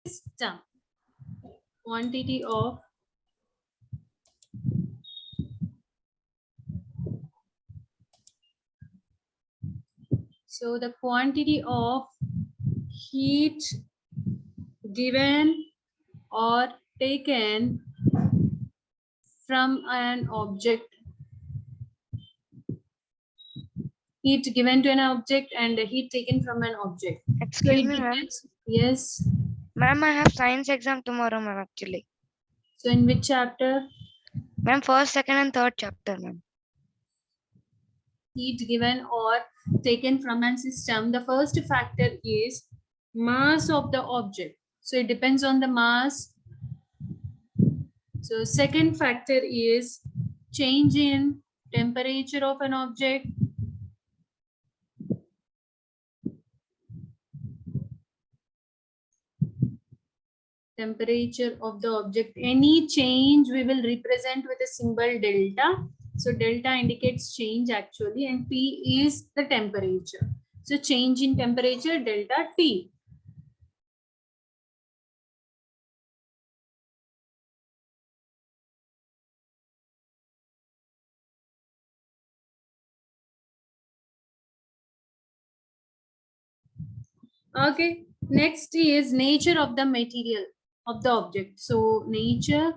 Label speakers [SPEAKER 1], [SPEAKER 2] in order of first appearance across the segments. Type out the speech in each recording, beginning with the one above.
[SPEAKER 1] system. Quantity of the quantity of heat given or taken from an object. Heat given to an object and heat taken from an object.
[SPEAKER 2] Excuse me, ma'am.
[SPEAKER 1] Yes.
[SPEAKER 2] Ma'am, I have science exam tomorrow, ma'am, actually.
[SPEAKER 1] So in which chapter?
[SPEAKER 2] Ma'am, first, second, and third chapter, ma'am.
[SPEAKER 1] Heat given or taken from a system. The first factor is mass of the object. So it depends on the mass. So second factor is change in temperature of an object. Temperature of the object. Any change we will represent with a symbol delta. So delta indicates change actually, and T is the temperature. So change in temperature, delta T. Okay, next is nature of the material of the object. So nature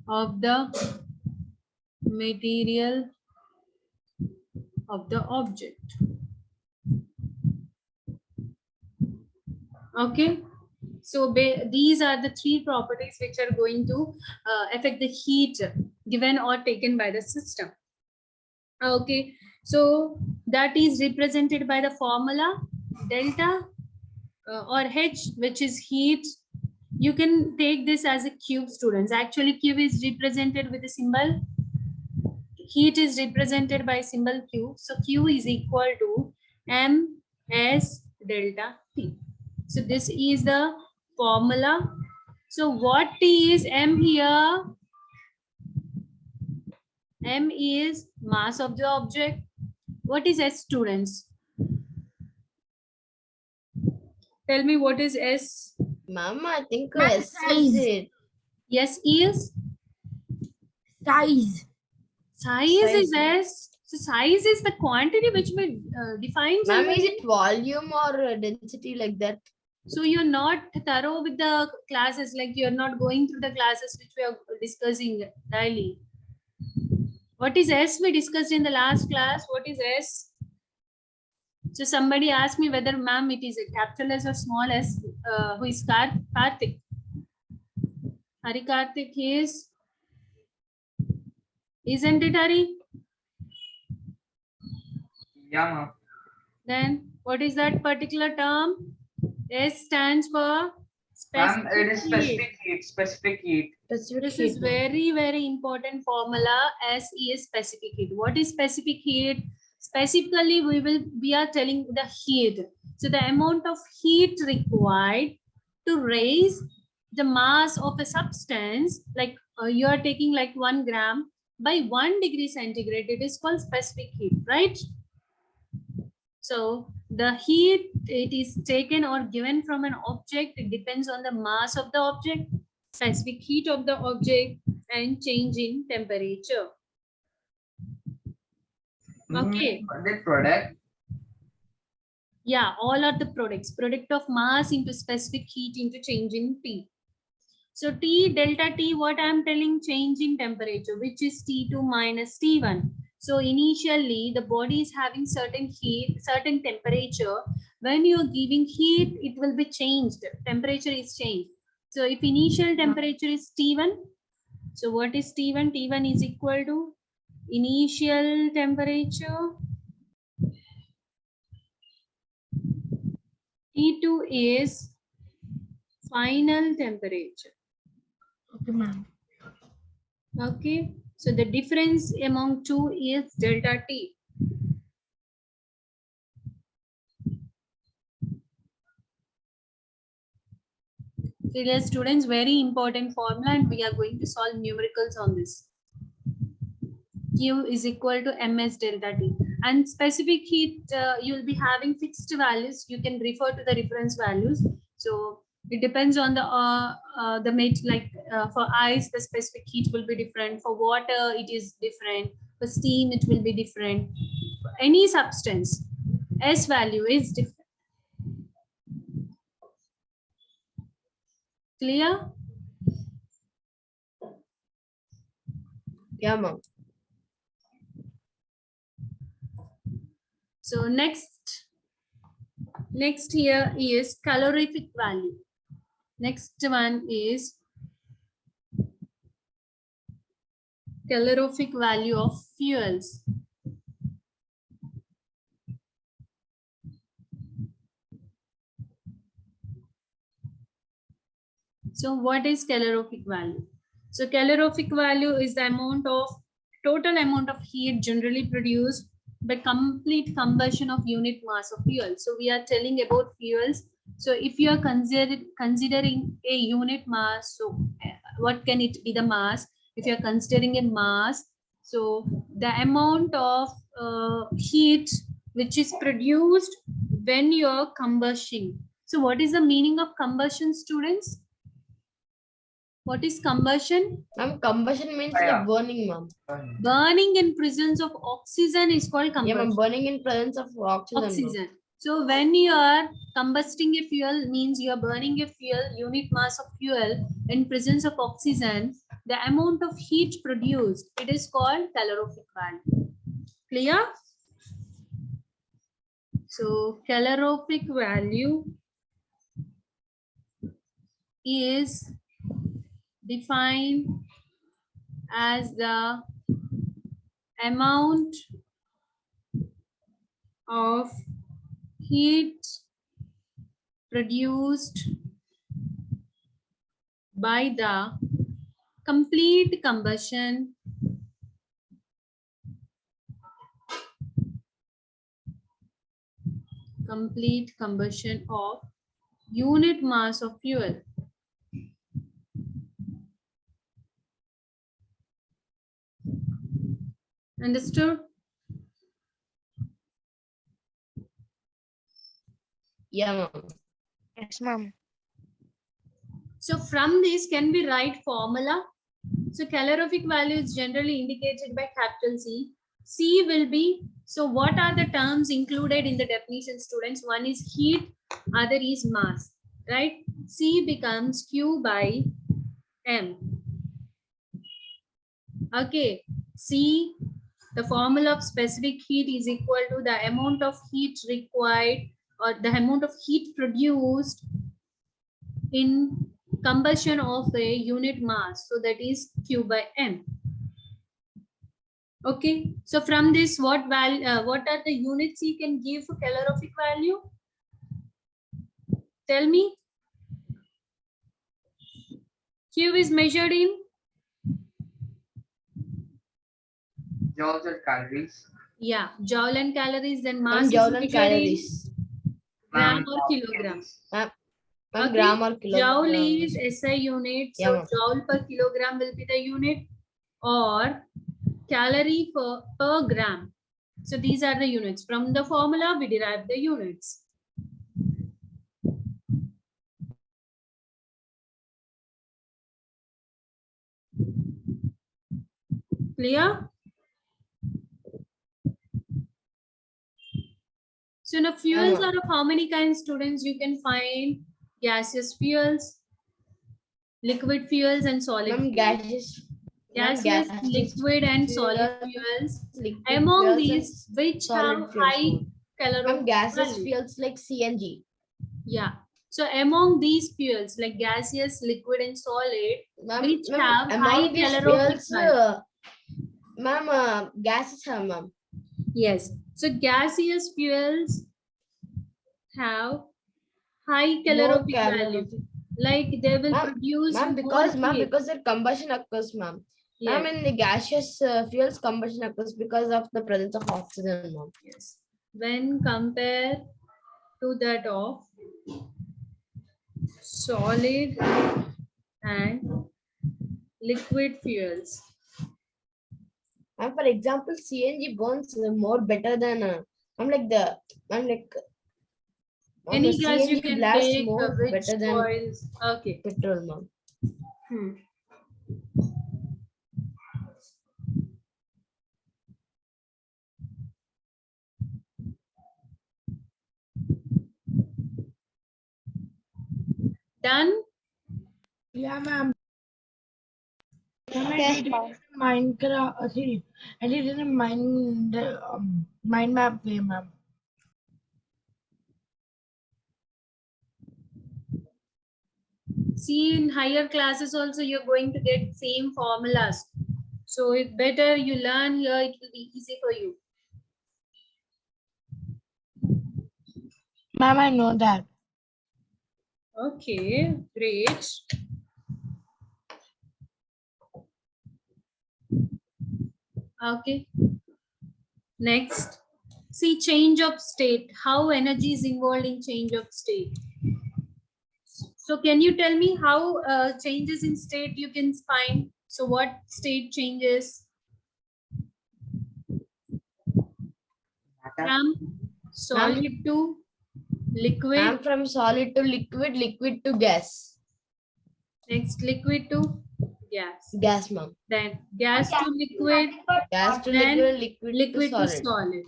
[SPEAKER 1] of the material of the object. Okay, so these are the three properties which are going to affect the heat given or taken by the system. Okay, so that is represented by the formula delta or H, which is heat. You can take this as a cube, students. Actually, cube is represented with a symbol. Heat is represented by symbol Q. So Q is equal to MS delta T. So this is the formula. So what T is M here? M is mass of the object. What is S, students? Tell me what is S?
[SPEAKER 3] Ma'am, I think S is it.
[SPEAKER 1] Yes, is?
[SPEAKER 3] Size.
[SPEAKER 1] Size is S. So size is the quantity which we define.
[SPEAKER 3] Ma'am, is it volume or density like that?
[SPEAKER 1] So you're not thorough with the classes, like you're not going through the classes which we are discussing daily. What is S we discussed in the last class? What is S? So somebody asked me whether, ma'am, it is a capital S or small s. Who is Karthik? Hari Karthik is? Isn't it, Hari?
[SPEAKER 4] Yeah, ma'am.
[SPEAKER 1] Then what is that particular term? S stands for specific
[SPEAKER 4] Ma'am, it is specific heat. Specific heat.
[SPEAKER 1] This is very, very important formula. S is specific heat. What is specific heat? Specifically, we are telling the heat. So the amount of heat required to raise the mass of a substance, like you are taking like 1 gram by 1 degree centigrade, it is called specific heat, right? So the heat, it is taken or given from an object. It depends on the mass of the object, specific heat of the object, and change in temperature. Okay.
[SPEAKER 4] The product.
[SPEAKER 1] Yeah, all are the products. Product of mass into specific heat into change in T. So T, delta T, what I am telling, change in temperature, which is T2 minus T1. So initially the body is having certain heat, certain temperature. When you are giving heat, it will be changed. Temperature is changed. So if initial temperature is T1, so what is T1? T1 is equal to initial temperature. T2 is final temperature.
[SPEAKER 3] Okay, ma'am.
[SPEAKER 1] Okay, so the difference among two is delta T. Dear students, very important formula, and we are going to solve numericals on this. Q is equal to ms delta T. And specific heat, you will be having fixed values. You can refer to the reference values. So It depends on the mate. Like for ice, the specific heat will be different. For water, it is different. For steam, it will be different. For any substance, S value is different. Clear?
[SPEAKER 3] Yeah, ma'am.
[SPEAKER 1] So next here is calorific value. Next one is calorific value of fuels. So what is calorific value? So calorific value is the total amount of heat generally produced by complete combustion of unit mass of fuel. So we are telling about fuels. So if you are considering a unit mass, so what can it be the mass? If you are considering a mass, so the amount of heat which is produced when you are combusting. So what is the meaning of combustion, students? What is combustion?
[SPEAKER 3] Ma'am, combustion means
[SPEAKER 4] Fire.
[SPEAKER 3] like burning, ma'am.
[SPEAKER 1] Burning in presence of oxygen is called
[SPEAKER 3] Yeah, ma'am.
[SPEAKER 1] combustion.
[SPEAKER 3] Burning in presence of oxygen. ma'am.
[SPEAKER 1] Oxygen. So when you are combusting a fuel, means you are burning a fuel, unit mass of fuel in presence of oxygen, the amount of heat produced, it is called calorific value. Clear? So calorific value is defined as the amount of heat produced by the complete combustion of unit mass of fuel. Understood?
[SPEAKER 3] Yeah, ma'am.
[SPEAKER 2] Yes, ma'am.
[SPEAKER 1] So from this, can we write formula? So calorific value is generally indicated by capital C. C will be, so what are the terms included in the definition, students? One is heat, other is mass, right? C becomes Q by M. Okay, C, the formula of specific heat is equal to the amount of heat required or the amount of heat produced in combustion of a unit mass. So that is Q by M. Okay, so from this, what are the units you can give for calorific value? Tell me. Q is measured in
[SPEAKER 4] Joules and calories.
[SPEAKER 1] joule and calories. Then mass
[SPEAKER 3] Ma'am,
[SPEAKER 1] is
[SPEAKER 3] joule and
[SPEAKER 1] measured
[SPEAKER 3] calories.
[SPEAKER 1] gram
[SPEAKER 4] Gram
[SPEAKER 1] or
[SPEAKER 4] or
[SPEAKER 1] kilogram.
[SPEAKER 4] kgs.
[SPEAKER 3] Ma'am,
[SPEAKER 1] Okay.
[SPEAKER 3] gram or
[SPEAKER 1] Joule
[SPEAKER 3] kilogram.
[SPEAKER 1] is SI unit.
[SPEAKER 3] Yeah,
[SPEAKER 1] So
[SPEAKER 3] ma'am.
[SPEAKER 1] joule per kilogram will be the unit, or calorie per gram. So these are the units. From the formula, we derive the units. Clear? So now fuels
[SPEAKER 3] ma'am.
[SPEAKER 1] are of how many kinds, students? You can find gaseous fuels, liquid fuels, and solid
[SPEAKER 3] Ma'am,
[SPEAKER 1] fuels.
[SPEAKER 3] gaseous,
[SPEAKER 1] Gaseous, liquid, and solid fuels. Among these, which have high calorific
[SPEAKER 3] gaseous
[SPEAKER 1] value?
[SPEAKER 3] fuels like CNG.
[SPEAKER 1] Yeah. So among these fuels, like gaseous, liquid, and solid, which have high
[SPEAKER 3] among these
[SPEAKER 1] calorific
[SPEAKER 3] fuels,
[SPEAKER 1] value?
[SPEAKER 3] ma'am, gases have, ma'am.
[SPEAKER 1] Yes. So gaseous fuels have high calorific value. Like they will produce
[SPEAKER 3] Ma'am,
[SPEAKER 1] more heat.
[SPEAKER 3] because their combustion occurs, ma'am.
[SPEAKER 1] Yes.
[SPEAKER 3] Ma'am, in the gaseous fuels, combustion occurs because of the presence of oxygen, ma'am.
[SPEAKER 1] Yes. When compared to that of solid and liquid fuels.
[SPEAKER 3] And for example, CNG burns more better than I'm like
[SPEAKER 1] Any
[SPEAKER 3] the
[SPEAKER 1] gas you
[SPEAKER 3] CNG
[SPEAKER 1] can
[SPEAKER 3] blasts
[SPEAKER 1] take,
[SPEAKER 3] more
[SPEAKER 1] which
[SPEAKER 3] better than
[SPEAKER 1] boils. Okay.
[SPEAKER 3] petrol, ma'am.
[SPEAKER 1] Hmm. Done?
[SPEAKER 5] Yeah, ma'am.
[SPEAKER 2] Yes, ma'am.
[SPEAKER 5] Minecraft. See, I did in a mind map way, ma'am.
[SPEAKER 1] See, in higher classes also you're going to get same formulas. So it's better you learn here, it will be easy for you.
[SPEAKER 5] Ma'am, I know that.
[SPEAKER 1] Okay, great. Okay. Next. See, change of state. How energy is involved in change of state. So can you tell me how changes in state you can find? So what state changes? From solid to liquid.
[SPEAKER 3] Ma'am, from solid to liquid, liquid to gas.
[SPEAKER 1] Next, liquid to gas.
[SPEAKER 3] Gas, ma'am.
[SPEAKER 1] Then gas to liquid.
[SPEAKER 3] Gas to
[SPEAKER 1] Then
[SPEAKER 3] liquid,
[SPEAKER 1] liquid
[SPEAKER 3] to
[SPEAKER 1] to
[SPEAKER 3] solid.
[SPEAKER 1] solid.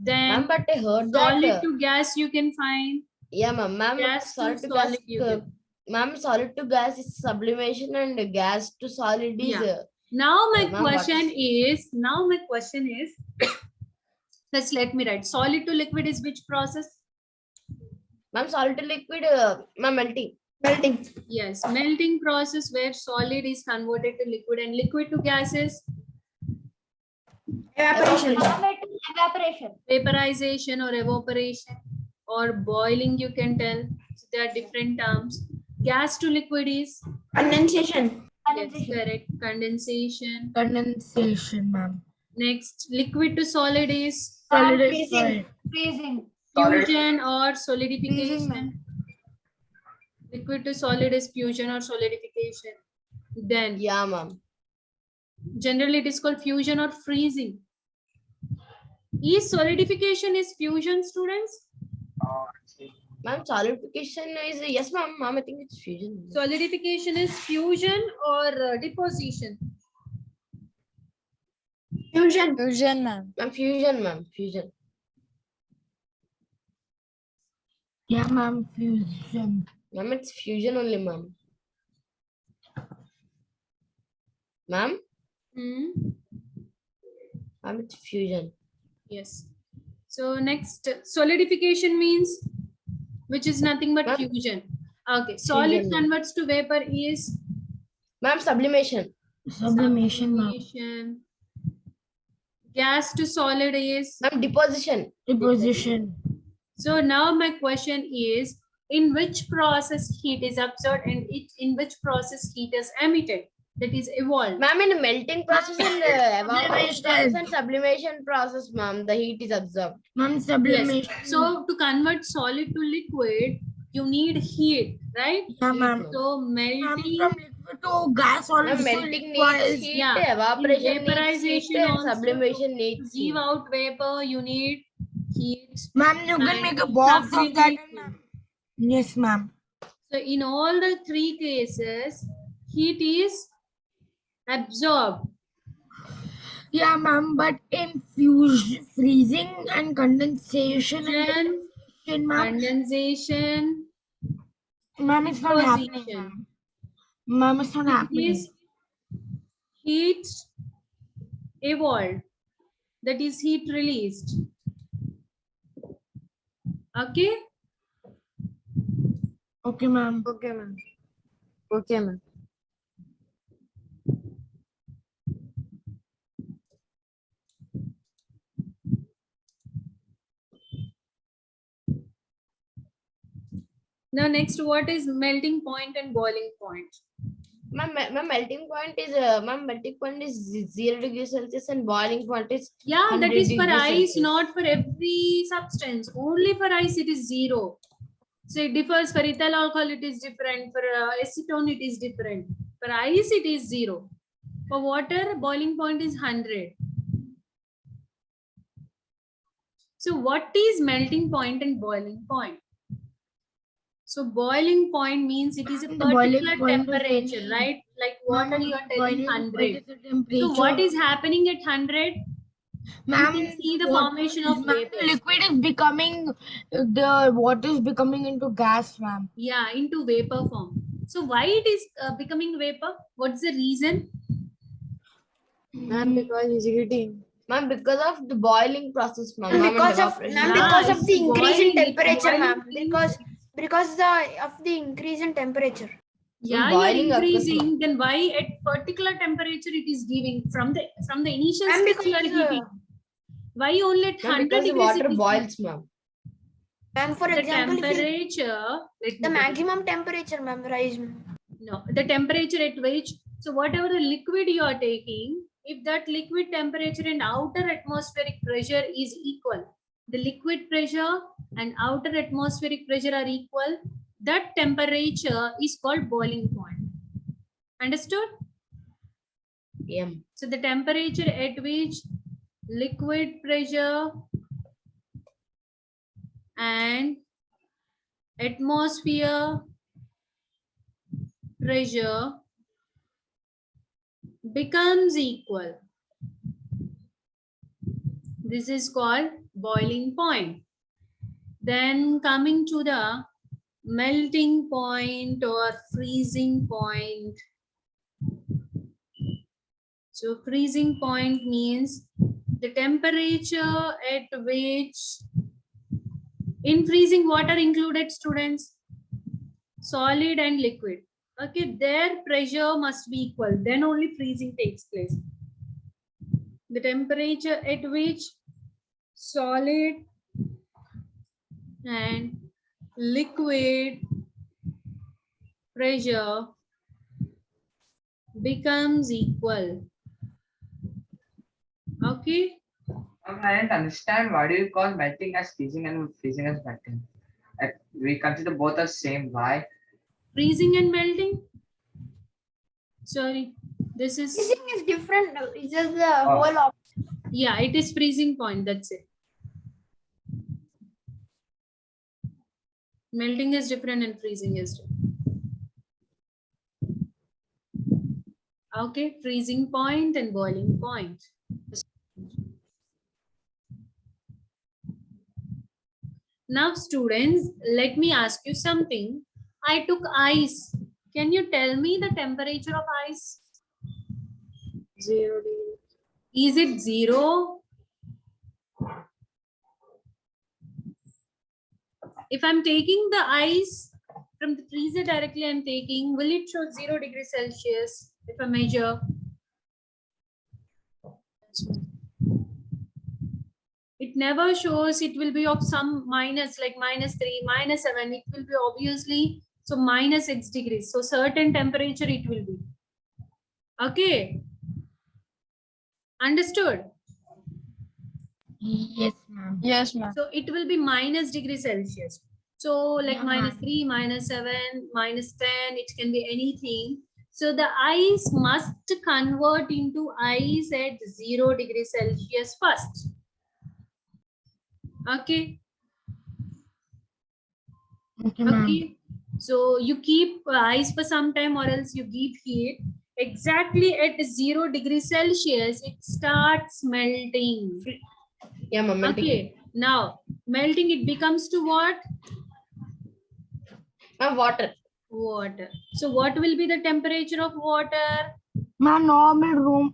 [SPEAKER 1] Then
[SPEAKER 3] Ma'am, but I heard that.
[SPEAKER 1] solid to gas you can find.
[SPEAKER 3] Yeah, ma'am. Ma'am,
[SPEAKER 1] Gas to
[SPEAKER 3] solid to gas.
[SPEAKER 1] solid you can.
[SPEAKER 3] Ma'am, solid to gas is sublimation and gas to solid is.
[SPEAKER 1] Yeah. Now my
[SPEAKER 3] ma'am, what
[SPEAKER 1] question is, first let me write. Solid to liquid is which process?
[SPEAKER 3] Ma'am, solid to liquid, ma'am, melting.
[SPEAKER 1] Yes, melting process where solid is converted to liquid and liquid to gases.
[SPEAKER 5] Evaporation.
[SPEAKER 1] Vaporization or evaporation or boiling you can tell. So there are different terms. Gas to liquid is?
[SPEAKER 5] Condensation.
[SPEAKER 1] Yes, correct. Condensation.
[SPEAKER 5] Condensation, ma'am.
[SPEAKER 1] Next, liquid to solid is?
[SPEAKER 5] Solid is solid.
[SPEAKER 1] Fusion or solidification. Liquid to solid is fusion or solidification. Then
[SPEAKER 3] Yeah, ma'am.
[SPEAKER 1] generally it is called fusion or freezing. Is solidification is fusion, students?
[SPEAKER 3] Ma'am, solidification is, yes, ma'am. Ma'am, I think it's fusion.
[SPEAKER 1] Solidification is fusion or deposition?
[SPEAKER 5] Fusion.
[SPEAKER 2] Ma'am.
[SPEAKER 3] Ma'am, fusion, ma'am. Fusion.
[SPEAKER 5] Yeah, ma'am. Fusion.
[SPEAKER 3] Ma'am, it's fusion only, ma'am. Ma'am?
[SPEAKER 1] Hmm.
[SPEAKER 3] Ma'am, it's fusion.
[SPEAKER 1] Yes. So next, solidification means which is nothing but
[SPEAKER 3] Ma'am?
[SPEAKER 1] fusion. Okay. Solid
[SPEAKER 3] Fusion, ma'am.
[SPEAKER 1] converts to vapor is
[SPEAKER 3] Ma'am, sublimation.
[SPEAKER 5] Sublimation, ma'am.
[SPEAKER 1] sublimation. Gas to solid is.
[SPEAKER 3] Ma'am, deposition.
[SPEAKER 5] Deposition.
[SPEAKER 1] So now my question is, in which process heat is absorbed and in which process heat is emitted? That is evolved.
[SPEAKER 3] Ma'am, in a melting process and evaporation
[SPEAKER 5] Sublimation.
[SPEAKER 3] process and sublimation process, ma'am, the heat is absorbed.
[SPEAKER 5] Ma'am,
[SPEAKER 1] Yes.
[SPEAKER 5] sublimation.
[SPEAKER 1] So to convert solid to liquid, you need heat, right?
[SPEAKER 5] Yeah, ma'am.
[SPEAKER 1] So
[SPEAKER 5] Ma'am,
[SPEAKER 1] melting,
[SPEAKER 5] from liquid to gas also
[SPEAKER 3] Ma'am, melting
[SPEAKER 5] requires-
[SPEAKER 3] needs heat,
[SPEAKER 1] yeah.
[SPEAKER 3] evaporation
[SPEAKER 1] In
[SPEAKER 3] needs
[SPEAKER 1] vaporization
[SPEAKER 3] heat, and
[SPEAKER 1] also,
[SPEAKER 3] sublimation
[SPEAKER 1] to
[SPEAKER 3] needs heat.
[SPEAKER 1] give out vapor, you need heat.
[SPEAKER 5] Ma'am, you can
[SPEAKER 1] And
[SPEAKER 5] make a box of that.
[SPEAKER 1] sublimation.
[SPEAKER 5] Ma'am. Yes, ma'am.
[SPEAKER 1] So in all the three cases, heat is absorbed.
[SPEAKER 5] Yeah, ma'am, but in fusion, freezing and condensation and
[SPEAKER 1] Then
[SPEAKER 5] deposition, ma'am,
[SPEAKER 1] condensation,
[SPEAKER 5] ma'am, it's not happening,
[SPEAKER 1] deposition.
[SPEAKER 5] ma'am. Ma'am, it's not
[SPEAKER 1] It
[SPEAKER 5] happening.
[SPEAKER 1] is heat evolved. That is heat released. Okay.
[SPEAKER 5] Okay, ma'am.
[SPEAKER 2] Okay, ma'am. Okay, ma'am.
[SPEAKER 1] Now next, what is melting point and boiling point?
[SPEAKER 3] Ma'am, melting point is 0 degrees Celsius and boiling point is
[SPEAKER 1] Yeah, that
[SPEAKER 3] 100
[SPEAKER 1] is for
[SPEAKER 3] degrees
[SPEAKER 1] ice,
[SPEAKER 3] Celsius.
[SPEAKER 1] not for every substance. Only for ice it is 0. So it differs. For ethyl alcohol it is different. For acetone it is different. For ice it is 0. For water, boiling point is 100. So what is melting point and boiling point? So boiling point means it is a
[SPEAKER 5] The boiling
[SPEAKER 1] particular
[SPEAKER 5] point is
[SPEAKER 1] temperature,
[SPEAKER 5] any-
[SPEAKER 1] right? Like water
[SPEAKER 5] Ma'am,
[SPEAKER 1] you are
[SPEAKER 5] the
[SPEAKER 1] telling
[SPEAKER 5] boiling point
[SPEAKER 1] 100.
[SPEAKER 5] is the temperature.
[SPEAKER 1] So what is happening at 100? You
[SPEAKER 5] Ma'am,
[SPEAKER 1] can see the
[SPEAKER 5] water
[SPEAKER 1] formation
[SPEAKER 5] is,
[SPEAKER 1] of
[SPEAKER 5] ma'am, the
[SPEAKER 1] vapors.
[SPEAKER 5] liquid is becoming, the water is becoming into gas, ma'am.
[SPEAKER 1] Yeah, into vapor form. So why it is becoming vapor? What's the reason?
[SPEAKER 2] Ma'am, because it's heating.
[SPEAKER 3] Ma'am, because of the boiling process, ma'am.
[SPEAKER 6] Ma'am,
[SPEAKER 3] Ma'am, and
[SPEAKER 6] because of
[SPEAKER 3] evaporation.
[SPEAKER 6] ma'am,
[SPEAKER 1] Yeah,
[SPEAKER 6] because of
[SPEAKER 1] it's
[SPEAKER 6] the increase in
[SPEAKER 1] boiling, it's
[SPEAKER 6] temperature,
[SPEAKER 1] boiling
[SPEAKER 6] ma'am.
[SPEAKER 1] means-
[SPEAKER 6] Because of the increase in temperature.
[SPEAKER 1] Yeah,
[SPEAKER 3] boiling
[SPEAKER 1] you're
[SPEAKER 3] occurs,
[SPEAKER 1] increasing. Then why at particular temperature it is giving from the initial
[SPEAKER 6] Ma'am,
[SPEAKER 1] stage you are
[SPEAKER 6] because,
[SPEAKER 1] heating? Why only at
[SPEAKER 3] Ma'am,
[SPEAKER 1] 100
[SPEAKER 3] because the
[SPEAKER 1] degrees
[SPEAKER 3] water
[SPEAKER 1] it is
[SPEAKER 3] boils, ma'am.
[SPEAKER 6] Ma'am, for
[SPEAKER 1] the
[SPEAKER 6] example, if you,
[SPEAKER 1] temperature? Let me
[SPEAKER 6] the
[SPEAKER 1] tell you.
[SPEAKER 6] maximum temperature, ma'am, rise.
[SPEAKER 1] No, the temperature at which, so whatever the liquid you are taking, if that liquid temperature and outer atmospheric pressure is equal, the liquid pressure and outer atmospheric pressure are equal, that temperature is called boiling point. Understood?
[SPEAKER 3] Yeah.
[SPEAKER 1] So the temperature at which liquid pressure and atmosphere pressure becomes equal. This is called boiling point. Then coming to the melting point or freezing point. So freezing point means the temperature at which, in freezing water included students, solid and liquid. Okay, their pressure must be equal. Then only freezing takes place. The temperature at which solid and liquid pressure becomes equal. Okay.
[SPEAKER 4] I didn't understand why do you call melting as freezing and freezing as melting? We consider both as same. Why?
[SPEAKER 1] Freezing and melting. Sorry, this is,
[SPEAKER 6] Freezing is different. It's just the
[SPEAKER 4] Oh.
[SPEAKER 6] whole of
[SPEAKER 1] yeah, it is freezing point. That's it. Melting is different and freezing is different. Okay, freezing point and boiling point. Now students, let me ask you something. I took ice. Can you tell me the temperature of ice?
[SPEAKER 2] 0 degree.
[SPEAKER 1] Is it 0? If I'm taking the ice from the freezer directly, I'm taking, will it show 0 degrees Celsius if I measure? It never shows. It will be of some minus, like -3, -7. It will be obviously, so -6 degrees. So certain temperature it will be. Okay. Understood?
[SPEAKER 5] Yes, ma'am.
[SPEAKER 2] Yes, ma'am.
[SPEAKER 1] So it will be minus degree Celsius. So like
[SPEAKER 5] Yeah, ma'am.
[SPEAKER 1] -3, -7, -10, it can be anything. So the ice must convert into ice at 0 degree Celsius first. Okay.
[SPEAKER 5] Okay, ma'am.
[SPEAKER 1] Okay. So you keep ice for some time or else you give heat. Exactly at 0 degree Celsius, it starts melting.
[SPEAKER 3] Yeah, ma'am. Melting.
[SPEAKER 1] Okay. Now melting, it becomes to what?
[SPEAKER 3] Ma'am, water.
[SPEAKER 1] Water. So what will be the temperature of water?
[SPEAKER 5] Ma'am, normal room.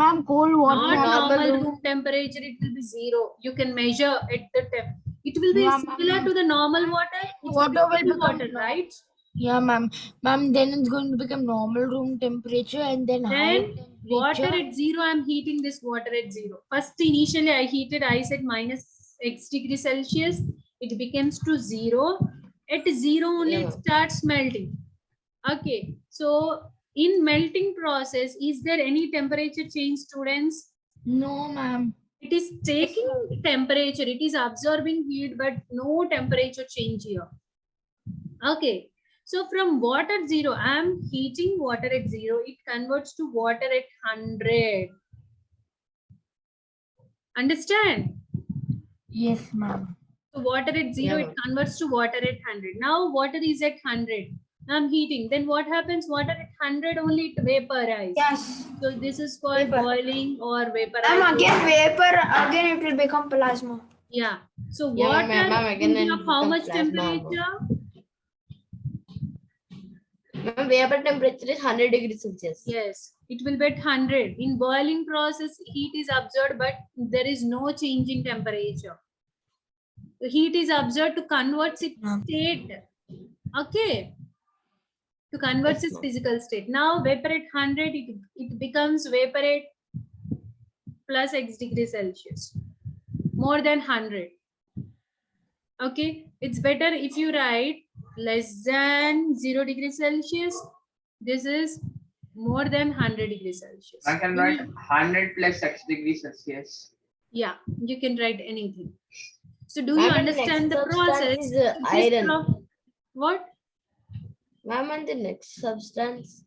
[SPEAKER 5] Ma'am, cold water.
[SPEAKER 1] Not
[SPEAKER 3] normal
[SPEAKER 1] normal
[SPEAKER 3] room.
[SPEAKER 1] room temperature, it will be 0. You can measure at the temp. It will be
[SPEAKER 5] Yeah,
[SPEAKER 1] similar
[SPEAKER 5] ma'am.
[SPEAKER 1] to the normal water. It will
[SPEAKER 5] Water
[SPEAKER 1] be
[SPEAKER 5] will
[SPEAKER 1] still
[SPEAKER 5] become
[SPEAKER 1] water,
[SPEAKER 5] no-
[SPEAKER 1] right?
[SPEAKER 5] Yeah, ma'am. Ma'am, then it's going to become normal room temperature and then high
[SPEAKER 1] Then water
[SPEAKER 5] temperature.
[SPEAKER 1] at 0, I'm heating this water at 0. First, initially I heated ice at -6 degrees Celsius. It becomes to 0. At 0 only
[SPEAKER 3] Yeah,
[SPEAKER 1] it
[SPEAKER 3] ma'am.
[SPEAKER 1] starts melting. Okay. So in melting process, is there any temperature change, students?
[SPEAKER 5] No, ma'am.
[SPEAKER 1] It is taking temperature, it is absorbing heat, but no temperature change here. Okay. So from water 0, I am heating water at 0. It converts to water at 100. Understand?
[SPEAKER 5] Yes, ma'am.
[SPEAKER 1] So water at 0,
[SPEAKER 3] Yeah,
[SPEAKER 1] it converts to water at 100. Now water is at 100. I'm heating. Then what happens? Water at 100 only it vaporizes.
[SPEAKER 6] Yes.
[SPEAKER 1] So this is called
[SPEAKER 6] Vapor.
[SPEAKER 1] boiling or
[SPEAKER 6] Ma'am,
[SPEAKER 1] vaporization.
[SPEAKER 6] again vapor, again it will become plasma.
[SPEAKER 1] Yeah. So
[SPEAKER 3] Yeah,
[SPEAKER 1] water
[SPEAKER 3] ma'am, again
[SPEAKER 1] will be
[SPEAKER 3] it
[SPEAKER 1] of how
[SPEAKER 3] becomes
[SPEAKER 1] much
[SPEAKER 3] plasma.
[SPEAKER 1] temperature?
[SPEAKER 3] Ma'am, vapor temperature is 100 degrees Celsius.
[SPEAKER 1] Yes, it will be at 100. In boiling process, heat is observed, but there is no change in temperature. The heat is observed to convert its state. Okay. To convert
[SPEAKER 3] Yes,
[SPEAKER 1] its
[SPEAKER 3] ma'am.
[SPEAKER 1] physical state. Now vapor at 100, it becomes vapor at plus X degrees Celsius. More than 100. Okay. It's better if you write less than 0 degrees Celsius. This is more than 100 degrees Celsius.
[SPEAKER 4] I can write 100 plus X degrees Celsius.
[SPEAKER 1] Yeah, you can write anything. So do you
[SPEAKER 3] Ma'am, and the
[SPEAKER 1] understand
[SPEAKER 3] next
[SPEAKER 1] the process?
[SPEAKER 3] substance is
[SPEAKER 1] So this
[SPEAKER 3] iron.
[SPEAKER 1] what?
[SPEAKER 3] Ma'am, and the next substance.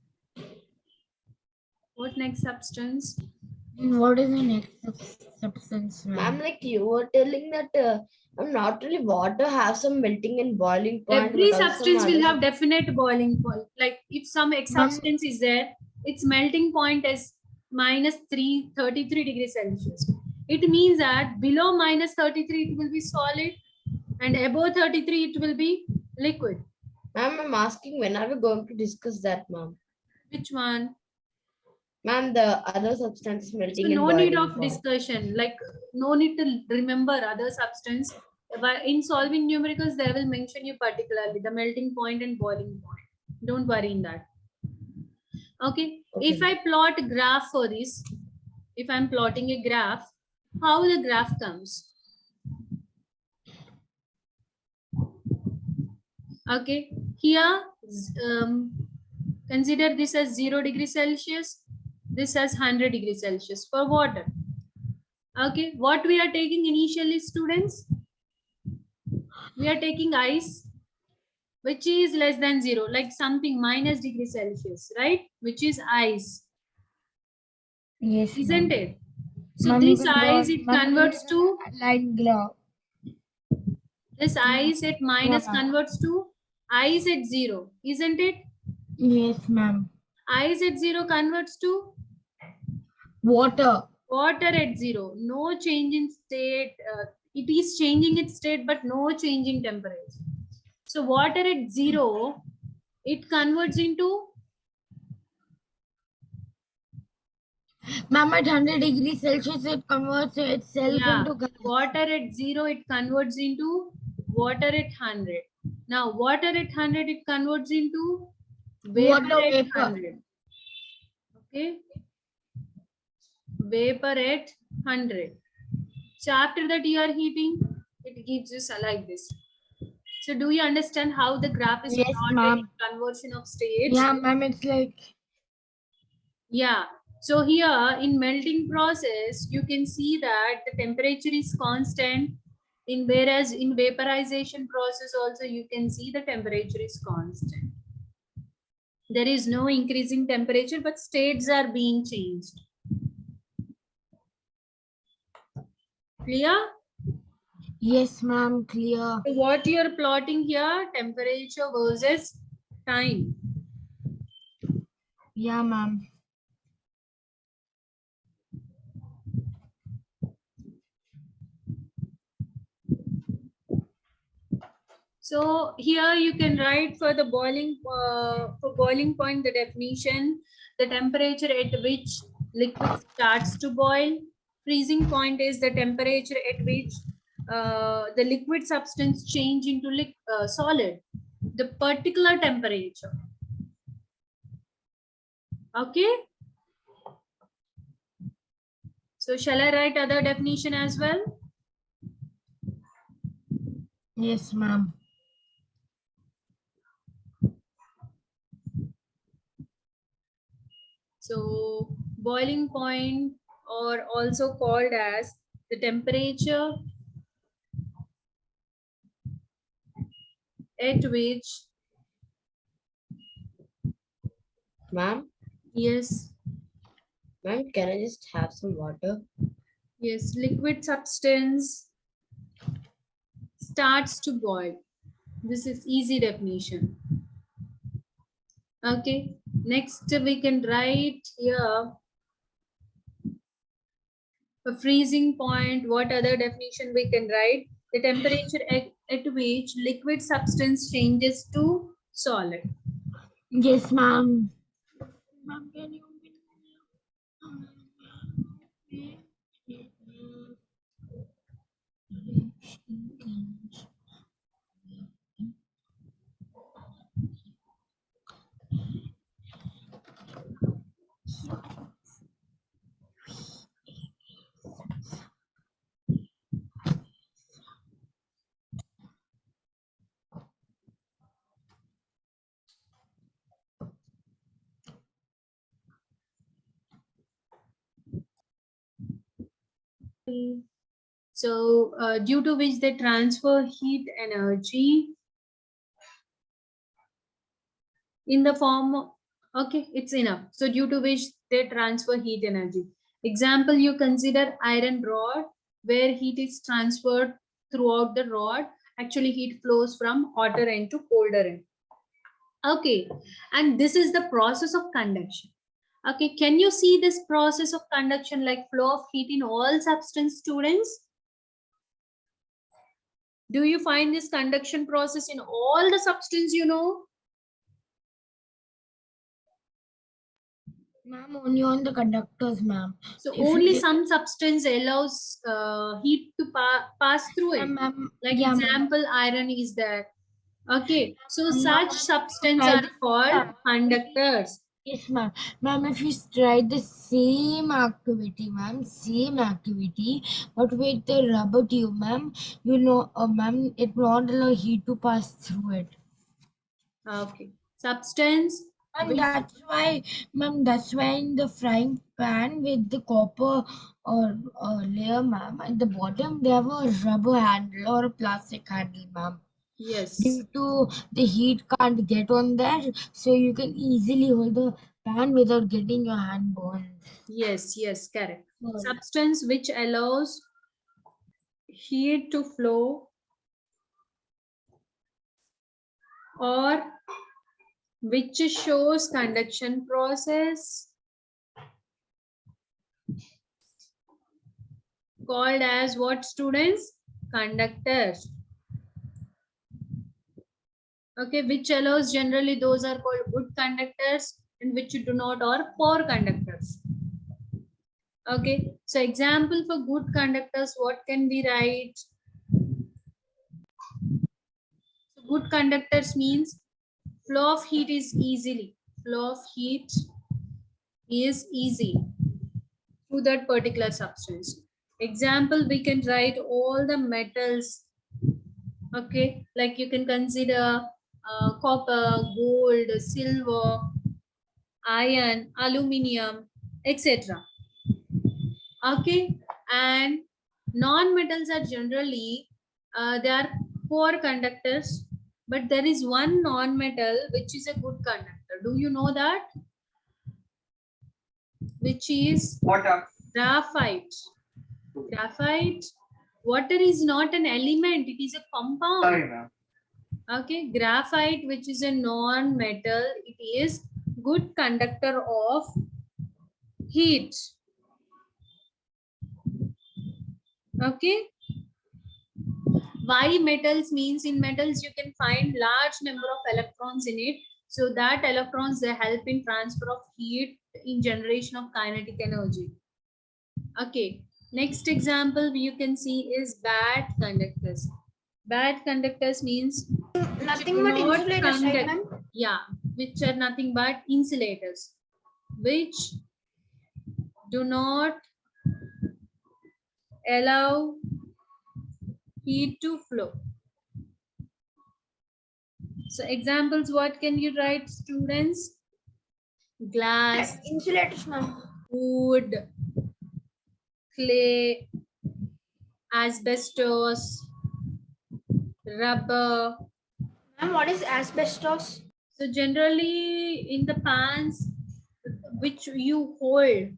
[SPEAKER 1] What next substance?
[SPEAKER 5] What is the next substance,
[SPEAKER 3] Ma'am,
[SPEAKER 5] ma'am?
[SPEAKER 3] like you were telling that not really water have some melting and boiling point.
[SPEAKER 1] Every
[SPEAKER 3] but also some
[SPEAKER 1] substance will
[SPEAKER 3] other
[SPEAKER 1] have definite boiling point. Like if some substance is there, its melting point is minus 33 degrees Celsius. It means that below minus 33 it will be solid, and above 33 it will be liquid.
[SPEAKER 3] Ma'am, I'm asking when are we going to discuss that, ma'am?
[SPEAKER 1] Which one?
[SPEAKER 3] Ma'am, the other substance
[SPEAKER 1] So
[SPEAKER 3] melting and
[SPEAKER 1] no
[SPEAKER 3] boiling
[SPEAKER 1] need of
[SPEAKER 3] point.
[SPEAKER 1] discussion. Like no need to remember other substance. But in solving numericals, they will mention you particularly the melting point and boiling point. Don't worry in that. Okay. If I plot a graph for this, if I'm plotting a graph, how the graph comes? Okay. Here, consider this as 0 degrees Celsius. This as 100 degrees Celsius for water. Okay. What we are taking initially, students? We are taking ice, which is less than 0, like something minus degree Celsius, right? Which is ice.
[SPEAKER 5] Yes,
[SPEAKER 1] Isn't
[SPEAKER 5] ma'am.
[SPEAKER 1] it? So
[SPEAKER 5] Ma'am,
[SPEAKER 1] this ice, it
[SPEAKER 5] ma'am,
[SPEAKER 1] converts to,
[SPEAKER 5] light glow.
[SPEAKER 1] this ice at minus
[SPEAKER 5] Yeah, ma'am.
[SPEAKER 1] converts to ice at 0, isn't it?
[SPEAKER 5] Yes, ma'am.
[SPEAKER 1] Ice at 0 converts to
[SPEAKER 5] Water.
[SPEAKER 1] water at 0. No change in state. It is changing its state, but no change in temperature. So water at 0, it converts into,
[SPEAKER 5] Ma'am, at 100 degrees Celsius, it converts itself into gas.
[SPEAKER 1] water at 0, it converts into water at 100. Now water at 100, it converts into vapor
[SPEAKER 5] Water
[SPEAKER 1] at
[SPEAKER 5] vapor.
[SPEAKER 1] 100. Okay, vapor at 100. So after that you are heating, it gives you like this. So do you understand how the graph is
[SPEAKER 5] Yes,
[SPEAKER 1] plotted
[SPEAKER 5] ma'am.
[SPEAKER 1] in conversion of states?
[SPEAKER 5] Yeah, ma'am, it's like,
[SPEAKER 1] Yeah. So here in melting process, you can see that the temperature is constant. Whereas in vaporization process also, you can see the temperature is constant. There is no increasing temperature, but states are being changed. Clear?
[SPEAKER 5] yes, ma'am, clear.
[SPEAKER 1] So what you are plotting here, temperature versus time.
[SPEAKER 5] Yeah, ma'am.
[SPEAKER 1] So here you can write for the boiling point the definition, the temperature at which liquid starts to boil. Freezing point is the temperature at which the liquid substance change into solid. The particular temperature. Okay. So shall I write other definition as well?
[SPEAKER 5] Yes, ma'am.
[SPEAKER 1] So boiling point, or also called as the temperature at which,
[SPEAKER 3] Ma'am,
[SPEAKER 1] yes,
[SPEAKER 3] ma'am, can I just have some water?
[SPEAKER 1] yes, liquid substance starts to boil. This is easy definition. Okay, next we can write here a freezing point. What other definition we can write? The temperature at which liquid substance changes to solid.
[SPEAKER 5] Yes, ma'am. Ma'am, can you?
[SPEAKER 1] So due to which they transfer heat energy in the form of, okay, it's enough. So due to which they transfer heat energy. Example, you consider iron rod where heat is transferred throughout the rod. Actually, heat flows from hotter end to colder end. Okay, and this is the process of conduction. Okay, can you see this process of conduction like flow of heat in all substance, students? Do you find this conduction process in all the substance you know?
[SPEAKER 5] Ma'am, only on the conductors, ma'am.
[SPEAKER 1] So
[SPEAKER 5] If
[SPEAKER 1] only
[SPEAKER 5] you-
[SPEAKER 1] some substance allows heat to pass through it.
[SPEAKER 5] Ma'am,
[SPEAKER 1] Like
[SPEAKER 5] yeah, ma'am.
[SPEAKER 1] example, iron is there. Okay, so
[SPEAKER 5] Ma'am,
[SPEAKER 1] such substance
[SPEAKER 5] try
[SPEAKER 1] are
[SPEAKER 5] this,
[SPEAKER 1] called conductors.
[SPEAKER 5] yes, ma'am. Ma'am, if you try the same activity, ma'am, same activity, but with the rubber tube, ma'am, you know, ma'am, it not allow heat to pass through it.
[SPEAKER 1] Okay, substance.
[SPEAKER 5] And
[SPEAKER 1] Which,
[SPEAKER 5] that's why, ma'am, that's why in the frying pan with the copper or layer, ma'am, at the bottom, they have a rubber handle or a plastic handle, ma'am.
[SPEAKER 1] yes,
[SPEAKER 5] Due to the heat can't get on there, so you can easily hold the pan without getting your hand burned.
[SPEAKER 1] yes, yes, correct.
[SPEAKER 5] Sorry.
[SPEAKER 1] Substance which allows heat to flow or which shows conduction process called as what, students? Conductors. Okay, which allows, generally those are called good conductors and which do not are poor conductors. Okay, so example for good conductors, what can we write? So good conductors means flow of heat is easy to that particular substance. Example, we can write all the metals. Okay, like you can consider copper, gold, silver, iron, aluminium, etc. Okay, and non-metals are generally they are poor conductors, but there is one non-metal which is a good conductor. Do you know that? Which is
[SPEAKER 4] Water.
[SPEAKER 1] graphite. Graphite. Water is not an element; it is a compound.
[SPEAKER 4] Sorry, ma'am.
[SPEAKER 1] Okay, graphite, which is a non-metal, it is good conductor of heat. Okay. Why metals means in metals you can find large number of electrons in it. So that electrons, they help in transfer of heat in generation of kinetic energy. Okay. Next example you can see is bad conductors. Bad conductors means
[SPEAKER 6] Nothing
[SPEAKER 1] do
[SPEAKER 6] but
[SPEAKER 1] not
[SPEAKER 6] insulators, right,
[SPEAKER 1] conduct-
[SPEAKER 6] ma'am?
[SPEAKER 1] yeah, which are nothing but insulators, which do not allow heat to flow. So examples, what can you write, students? Glass,
[SPEAKER 6] Insulators, ma'am.
[SPEAKER 1] wood, clay, asbestos, rubber.
[SPEAKER 6] Ma'am, what is asbestos?
[SPEAKER 1] So generally in the pans which you hold,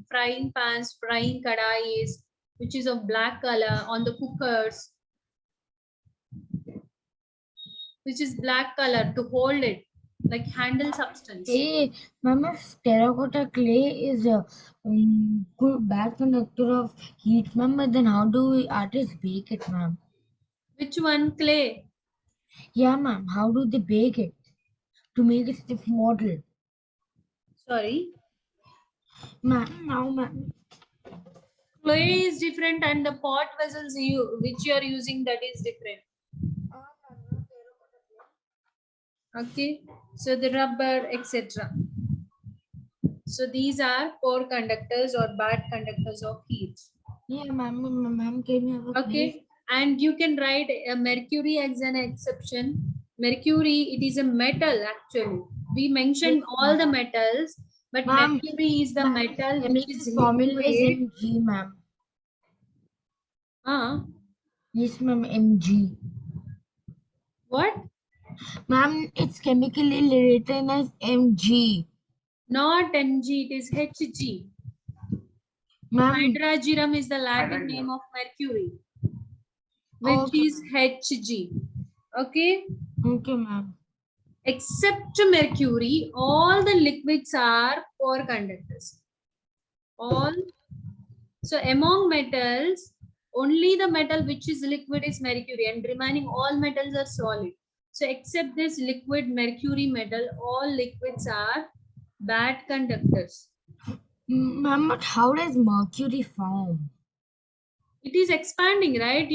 [SPEAKER 1] frying pans, frying kadais, which is of black color on the cookers, which is black color to hold it, like handle substance.
[SPEAKER 5] Hey, ma'am, if terracotta clay is a good bad conductor of heat, ma'am, but then how do we artists bake it, ma'am?
[SPEAKER 1] Which one? Clay.
[SPEAKER 5] Yeah, ma'am. How do they bake it to make a stiff model?
[SPEAKER 1] Sorry.
[SPEAKER 5] Ma'am, now, ma'am.
[SPEAKER 1] Clay is different and the pot vessels which you are using, that is different. Okay. So the rubber, etc. So these are poor conductors or bad conductors of heat.
[SPEAKER 5] Yeah, ma'am, can you have a quiz?
[SPEAKER 1] Okay. And you can write mercury as an exception. Mercury, it is a metal actually. We mentioned all the metals, but
[SPEAKER 5] Ma'am,
[SPEAKER 1] mercury is the metal which
[SPEAKER 5] chemical
[SPEAKER 1] is
[SPEAKER 5] formula is
[SPEAKER 1] liquid.
[SPEAKER 5] Mg, ma'am. Yes, ma'am, Mg.
[SPEAKER 1] What?
[SPEAKER 5] Ma'am, it's chemically written as Mg.
[SPEAKER 1] Not Mg, it is Hg.
[SPEAKER 5] Ma'am,
[SPEAKER 1] Hydrargyrum is the Latin
[SPEAKER 4] Hydrargyrum.
[SPEAKER 1] name of mercury, which
[SPEAKER 5] okay,
[SPEAKER 1] is Hg. Okay.
[SPEAKER 5] okay, ma'am.
[SPEAKER 1] Except mercury, all the liquids are poor conductors. All. So among metals, only the metal which is liquid is mercury, and remaining all metals are solid. So except this liquid mercury metal, all liquids are bad conductors.
[SPEAKER 5] Ma'am, but how does mercury form?
[SPEAKER 1] It is expanding, right?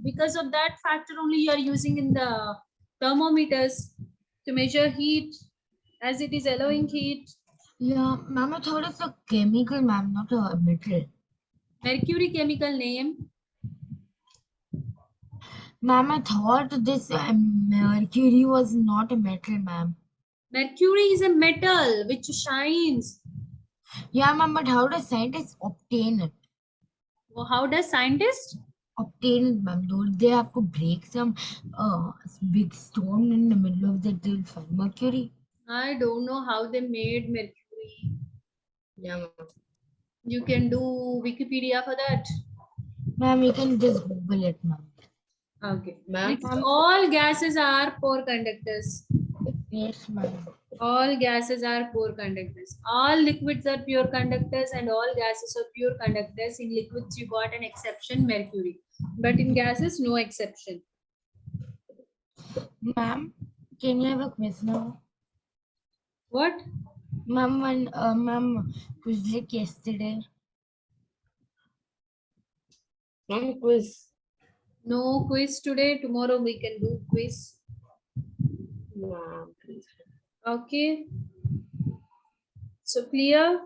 [SPEAKER 1] Because of that factor only you are using in the thermometers to measure heat, as it is allowing heat.
[SPEAKER 5] Yeah, ma'am, I thought it's a chemical, ma'am, not a metal.
[SPEAKER 1] Mercury chemical name.
[SPEAKER 5] Ma'am, I thought this mercury was not a metal, ma'am.
[SPEAKER 1] Mercury is a metal which shines.
[SPEAKER 5] Yeah, ma'am, but how does scientists obtain it?
[SPEAKER 1] Well, how does scientists?
[SPEAKER 5] Obtain it, ma'am. Don't they have to break some big stone in the middle of that they'll find mercury?
[SPEAKER 1] I don't know how they made mercury.
[SPEAKER 3] Yeah, ma'am.
[SPEAKER 1] You can do Wikipedia for that.
[SPEAKER 5] Ma'am, you can just Google it, ma'am.
[SPEAKER 1] Okay.
[SPEAKER 3] Ma'am.
[SPEAKER 1] Next, all gases are poor conductors.
[SPEAKER 5] Yes, ma'am.
[SPEAKER 1] All gases are poor conductors. All liquids are pure conductors and all gases are pure conductors. In liquids, you got an exception, mercury. But in gases, no exception.
[SPEAKER 5] Ma'am, can you have a quiz now?
[SPEAKER 1] What?
[SPEAKER 5] Ma'am, ma'am, quiz like yesterday.
[SPEAKER 3] Ma'am, quiz.
[SPEAKER 1] No quiz today. Tomorrow we can do quiz.
[SPEAKER 3] Ma'am, please.
[SPEAKER 1] Okay. So clear?